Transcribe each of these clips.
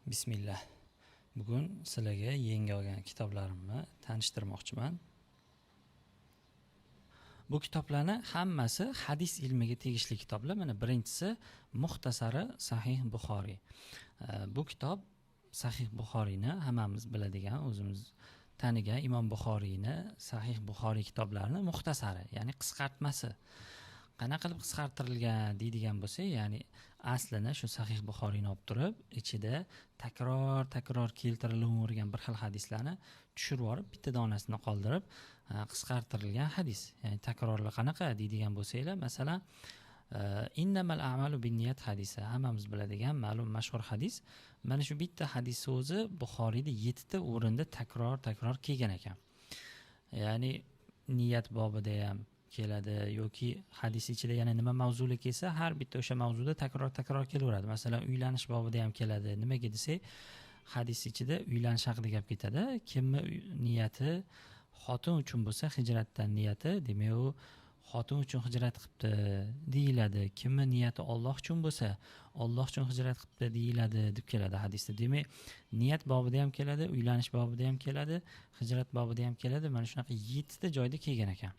Bismillah. Bugun sizlarga yangi olgan kitoblarimni tanishtirmoqchiman. Bu kitoblarni hammasi hadis ilmiga tegishli kitoblar. Mana birinchisi muxtasari Sahih Buxoriy. Bu kitob Sahih Buxoriyni hammamiz biladigan, o'zimiz tanigan Imom Buxoriyni Sahih Buxoriy kitoblarini muxtasari, ya'ni qisqartmasi. Qanaqa qilib qisqartirilgan deydigan bo'lsa, ya'ni aslini shu Sahih Buxoriyni olib turib, ichida takror keltirilavergan bir xil hadislarni tushirib olib, bitta donasini qoldirib, qisqartirilgan hadis. Ya'ni takrorlar qanaqa deydigan bo'lsanglar, masalan, innamal a'malu binniyat hadisi, hammamiz biladigan ma'lum mashhur hadis. Mana shu bitta hadis o'zi Buxoriyda 7 ta o'rinda takror kelgan ekan. Ya'ni niyat bobida ham keladi yoki hadis ichida yana nima mavzular kelsa, har bitta o'sha mavzuda takror kelaveradi. Masalan, uylanish bobida ham keladi. Nimaga desak, hadis ichida uylanish haqida gap ketadi. Kimni niyati xotin uchun bo'lsa, hijratdan niyati, demak u xotin uchun hijrat qilibdi deyiladi. Kimni niyati Alloh uchun bo'lsa, Alloh uchun hijrat qilibdi deyiladi deb keladi hadisda. Demak, niyat bobida ham keladi, uylanish bobida ham keladi, hijrat bobida ham keladi. Mana shunaqa 7 ta joyda kelgan ekan.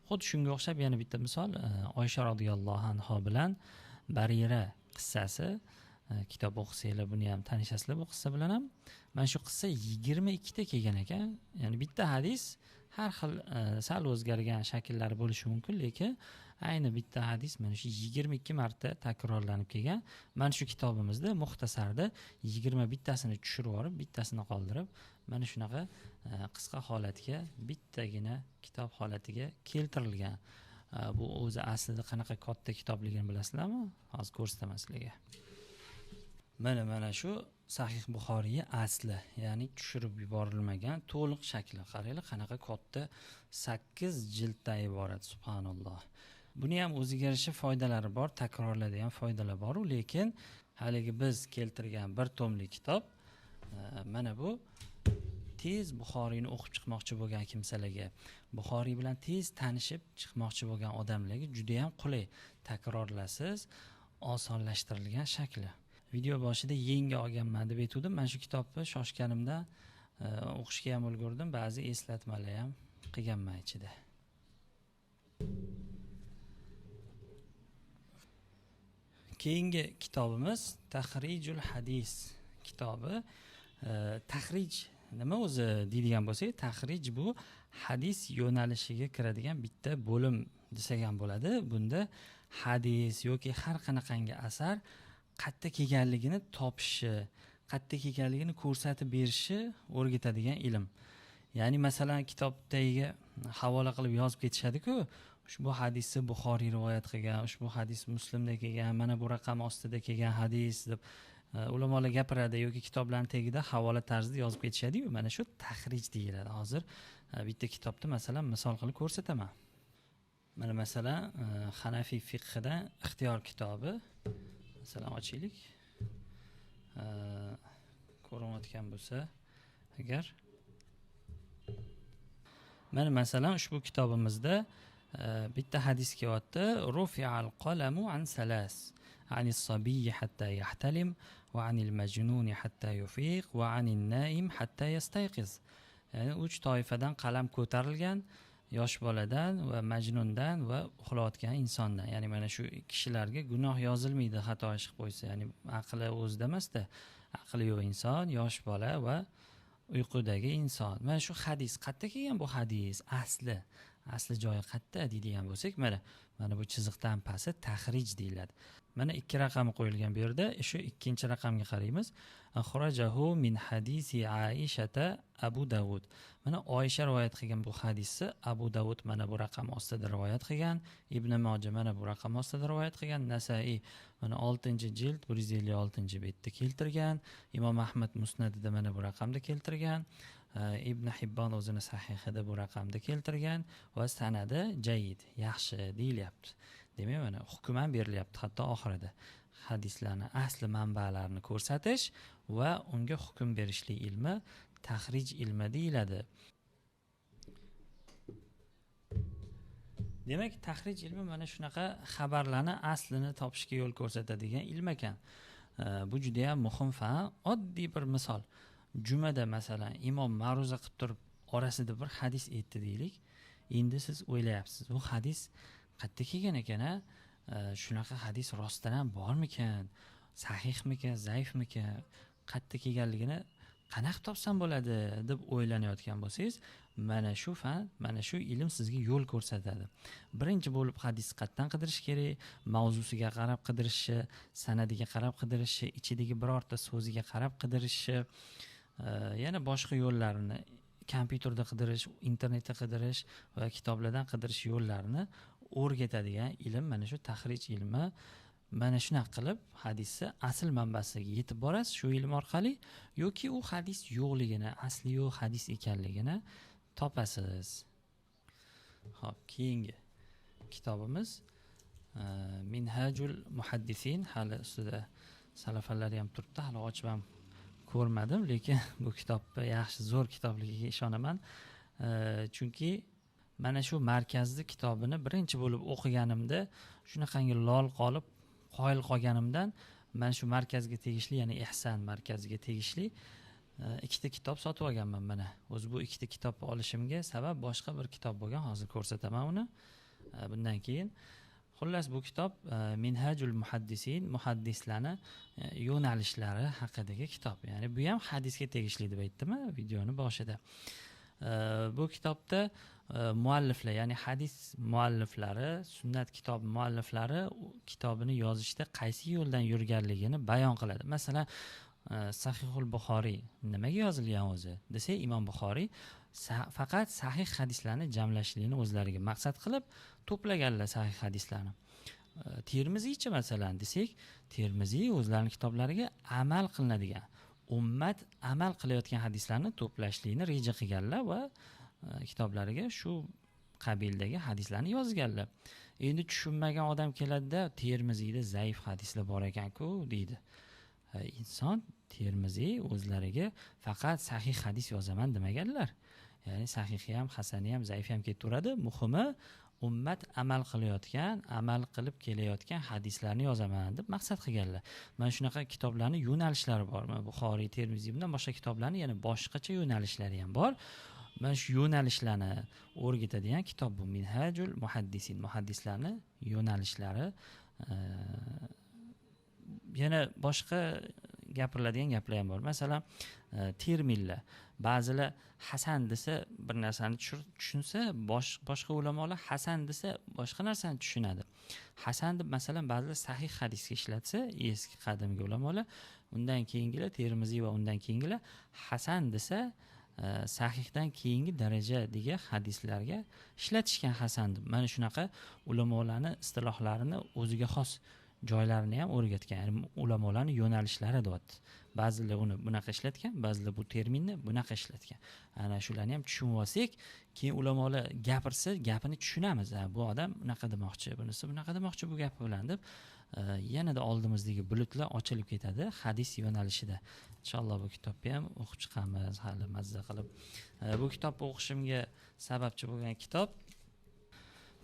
Xuddi shunga o'xshab yana bitta misol, Oysha radhiyallohu anha bilan Barira qissasi. Kitob o'qisanglar buni ham tanishasizlar bu qissa bilan ham. Mana shu qissa 22 ta kelgan ekan. Ya'ni bitta hadis har xil sal o'zgargan shakllari bo'lishi mumkin, lekin ayni bitta hadis mana shu 22 marta takrorlanib kelgan. Mana shu kitobimizda muxtasarda 21 tasini tushirib olib, bittasini qoldirib, mana shunaqa qisqa holatga, bittagina kitob holatiga keltirilgan. Bu o'zi aslida qanaqa katta kitobligini bilasizlarmi? Hozir ko'rsataman sizlarga. Mana shu Sahih Buxoriy asli, ya'ni tushirib yuborilmagan to'liq shakli. Qaranglar, qanaqa katta 8 jilddan iborat, subhanalloh. Buni ham o'ziga yarasha foydalari bor, takrorlaydigan foydalar bor, lekin haligi biz keltirgan bir tomli kitob, mana bu tez Buxoriyni o'qib chiqmoqchi bo'lgan kimsalarga, Buxoriy bilan tez tanishib chiqmoqchi bo'lgan odamlarga juda ham qulay, takrorlasiz, osonlashtirilgan shakli. Video boshida yangi olganman deb aytdim. Men shu kitobni shoshganimda o'qishga ham ulgurdim, ba'zi eslatmalar ham qilganman ichida. Keyingi kitobimiz Tahrijul Hadis kitobi. Tahrij nima o'zi deydigan bo'lsak, tahrij bu hadis yo'nalishiga kiradigan bitta bo'lim desak ham bo'ladi. Bunda hadis yoki har qanaqangi asar qayerda kelganligini topishi, qayerda kelganligini ko'rsatib berishi o'rgatadigan ilm. Ya'ni masalan kitobdagi havola qilib yozib ketishadi-ku, ushbu hadisni Buxoriy rivoyat qilgan, ushbu hadis Muslimda kelgan, mana bu raqam ostida kelgan hadis deb ulamolar gapiradi yoki kitoblarning tagida havola tarzida yozib ketishadi-ku. Mana shu tahrij deyiladi. Hozir bitta kitobni masalan misol qilib ko'rsataman. Mana masalan Hanafiy fiqhida ixtiyor kitobi. Masalan ochaylik. Ko'rinayotgan bo'lsa agar. Mana masalan ushbu kitobimizda bitta hadis kelyapti. Rufi'al qalamu an salas. عن الصبي حتى يحتلم وعن المجنون حتى يفيق وعن النائم حتى يستيقظ. Yani 3 toifadan qalam ko'tarilgan, yosh boladan va majnundan va uxlayotgan insondan. Ya'ni mana shu kishilarga gunoh yozilmaydi, xato ish qilib qo'ysa. Ya'ni aqli o'zida emasda, aqli yo'q inson, yosh bola va uyqudagi inson. Mana shu hadis qayerda kelgan bu hadis? Asli joyi qayerda deydigan bo'lsak, mana bu chiziqdan pasti tahrij deyiladi. Mana 2 raqami qo'yilgan bu yerda. Shu ikkinchi raqamga qaraymiz. Akhrajahu min hadisi Aishata Abu Davud. Mana Oysha rivoyat qilgan bu hadisni Abu Davud mana bu raqam ostida rivoyat qilgan, Ibn Majah mana bu raqam ostida rivoyat qilgan, Nasai mana 6-jild 156-betda keltirgan, Imom Ahmad Musnadida mana bu raqamda keltirgan, Ibn Hibbon o'zini sahihida bu raqamda keltirgan va sanadi jayyid, yaxshi deyilyapti. Demak, mana hukm ham berilyapti hatto oxirida. Hadislarning asli manbalarini ko'rsatish va unga hukm berishlik ilmi tahrij ilmi deyiladi. Demak, tahrij ilmi mana shunaqa xabarlarni aslini topishga yo'l ko'rsatadigan ilm ekan. Bu juda ham muhim fan. Oddiy bir misol. Jumada masalan imom ma'ruza qilib turib orasida bir hadis aytdi deylik. Endi siz o'ylayapsiz, bu hadis qayerda kelgan ekan a? Shunaqa hadis rostdan ham bormikan? Sahihmikan, zaifmikan? Qayerda kelganligini qanaqa topsam bo'ladi deb o'ylanayotgan bo'lsangiz, mana shu fan, mana shu ilm sizga yo'l ko'rsatadi. Birinchi bo'lib hadis qayerdan qidirish kerak, mavzusiga qarab qidirishi, sanadiga qarab qidirishi, ichidagi birorta so'ziga qarab qidirishi, yana boshqa yo'llarini, kompyuterda qidirish, internetda qidirish va kitoblardan qidirish yo'llarini o'rgatadigan ilm mana shu tahrij ilmi. Mana shunaqa qilib hadisni asl manbasiga yetib borasiz shu ilm orqali, yoki u hadis yo'qligini, asli yo'q hadis ekanligini topasiz. Xo'p, keyingi kitobimiz Minhajul Muhaddisin. Hali ustida salafalari ham turibdi, hali ochib ham ko'rmadim, lekin bu kitobni yaxshi zo'r kitobligiga ishonaman. Chunki mana shu markazli kitobini birinchi bo'lib o'qiganimda shunaqangi lol qolib, qoyil qolganimdan mana shu markazga tegishli, ya'ni Ihsan markaziga tegishli ikkita kitob sotib olganman. Mana o'zi bu ikkita kitobni olishimga sabab boshqa bir kitob bo'lgan, hozir ko'rsataman uni bundan keyin. Xullas, bu kitob Minhajul Muhaddisin, muhaddislarni yo'nalishlari haqidagi kitob. Ya'ni bu ham hadisga tegishli deb aytdim videoni boshida. Bu kitobda mualliflar, ya'ni hadis mualliflari, sunnat kitob mualliflari kitobini yozishda qaysi yo'ldan yurganligini bayon qiladi. Masalan, Sahihul Buxoriy nimaga yozilgan o'zi desak, Imom Buxoriy faqat sahih hadislarni jamlashlikni o'zlariga maqsad qilib to'plaganlar sahih hadislarni. Termiziychi masalan desak, Termiziy o'zlarining kitoblariga amal qilinadigan, ummat amal qilayotgan hadislarni to'plashlikni reja qilganlar va kitoblariga shu qabildagi hadislarni yozganlar. Endi tushunmagan odam keladida, Termiziyda zaif hadislar bor ekan-ku deydi. Inson Termiziy o'zlariga faqat sahih hadis yozaman demaganlar. Ya'ni sahihi ham, hasani ham, zaifi ham ketaveradi. Muhimi ummat amal qilayotgan, amal qilib kelayotgan hadislarni yozaman deb maqsad qilganlar. Mana shunaqa kitoblarning yo'nalishlari bor. Buxoriy, Termiziy bundan boshqa kitoblarning yana boshqacha yo'nalishlari ham bor. Mana shu yo'nalishlarni o'rgatadigan kitob bu Minhajul Muhaddisin, muhaddislarni yo'nalishlari. Yana boshqa gapiriladigan gaplar ham bor. Masalan, terminlar. Ba'zilar hasan desa bir narsani tushunsa, boshqa ulamolar hasan desa boshqa narsani tushunadi. Hasan deb masalan ba'zilar sahih hadisga ishlatsa, eski qadimgi ulamolar, undan keyingilar Termiziy va undan keyingilar hasan desa sahihdan keyingi darajadagi hadislarga ishlatishgan hasan deb. Mana shunaqa ulamolarning istilohlarini o'ziga xos joylarini ham o'rgatgan. Ya'ni ulamolarning yo'nalishlari deyapti. Ba'zilar uni bunaqa ishlatgan, ba'zilar bu terminni bunaqa ishlatgan. Ana shularni ham tushunib olsak, keyin ulamolar gapirsa, gapini tushunamiz. Bu odam bunaqa demoqchi, bunisi bunaqa demoqchi bu gapi bilan deb yanada oldimizdagi bulutlar ochilib ketadi hadis yo'nalishida. Inshaalloh bu kitobni ham o'qib chiqamiz hali mazza qilib. Bu kitobni o'qishimga sababchi bo'lgan kitob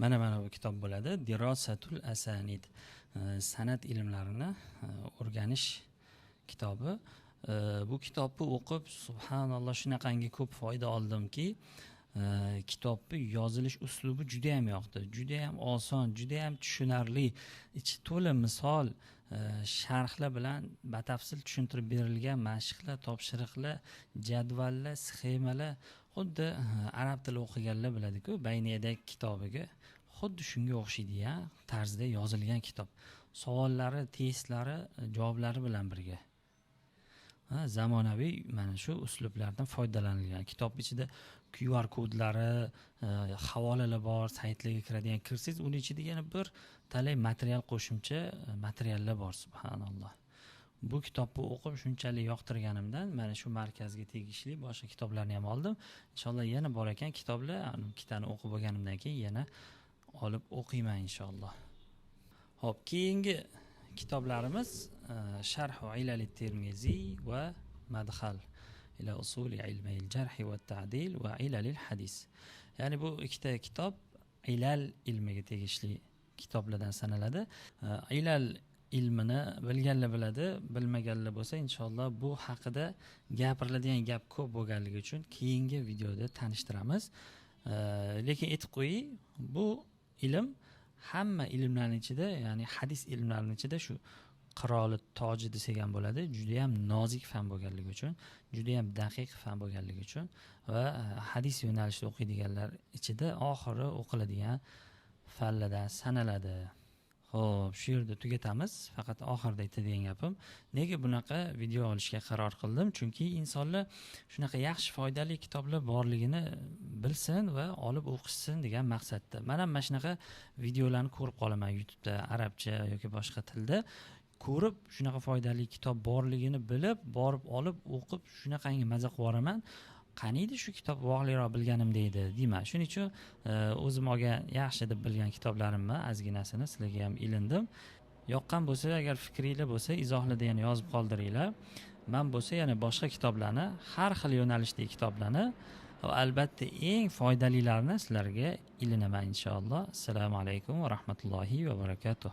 mana bu kitob bo'ladi. Dirosatul Asanid. Sanad ilmlarini o'rganish kitobi. Bu kitobni o'qib, subhanalloh, shunaqangi ko'p foyda oldimki, kitobni yozilish uslubi juda ham yoqdi. Juda ham oson, juda ham tushunarli, ichi to'la misol, sharhlar bilan batafsil tushuntirib berilgan mashqlar, topshiriqlar, jadvallar, sxemalar, xuddi arab tili o'qiganlar biladi-ku, Bayniyadagi kitobiga xuddi shunga o'xshaydi-ya tarzda yozilgan kitob. Savollari, testlari, javoblari bilan birga. Zamonaviy mana shu uslublardan foydalanilgan. Kitob ichida QR kodlari, havolalar bor, saytlarga kiradigan, kirsangiz uning ichida yana bir talay material, qo'shimcha materiallar bor, subhanalloh. Bu kitobni o'qib shunchalik yoqtirganimdan mana shu markazga tegishli boshqa kitoblarni ham oldim. Inshaalloh yana bor ekan kitoblar, ikkitani o'qib bo'lganimdan keyin yana olib o'qiyman inshaalloh. Xo'p, keyingi kitoblarimiz Sharh Ilal at-Tirmizi va Madxal ila usul ilmi al-jarh va at-ta'dil va ilal al-hadis. Ya'ni bu ikkita kitob ilal ilmiga tegishli kitoblardan sanaladi. Ilal ilmini bilganlar biladi, bilmaganlar bo'lsa inshaalloh bu haqida gapiriladigan gap ko'p bo'lganligi uchun keyingi videoda tanishtiramiz. Lekin aytib qo'ying, bu ilm hamma ilmlarning ichida, ya'ni hadis ilmlarining ichida shu qiroli toji desak ham bo'ladi, juda ham nozik fan bo'lganligi uchun, juda ham daqiq fan bo'lganligi uchun va hadis yo'nalishida o'qiydiganlar ichida oxiri o'qiladigan fanlardan sanaladi. Xo'p, shu yerda tugatamiz. Faqat oxirida aytadigan gapim, nega bunaqa video olishga qaror qildim? Chunki insonlar shunaqa yaxshi foydali kitoblar borligini bilsin va olib o'qishsin degan maqsadda. Men ham mana shunaqa videolarni ko'rib qolaman YouTube'da, arabcha yoki boshqa tilda. Ko'rib, shunaqa foydali kitob borligini bilib, borib olib o'qib, shunaqangi maza qilib yuboraman. Qaniydi shu kitob voqliroq bilganim deydi deyman. Shuning uchun o'zim olgan yaxshi deb bilgan kitoblarimni ozginasini sizlarga ham ilindim. Yoqqan bo'lsa, agar fikringlar bo'lsa, izohlarda yana yozib qoldiringlar. Men bo'lsa yana boshqa kitoblarni, har xil yo'nalishdagi kitoblarni va albatta eng foydalilarini sizlarga ilinaman inshaalloh. Assalomu alaykum va rahmatullohi va barakatuh.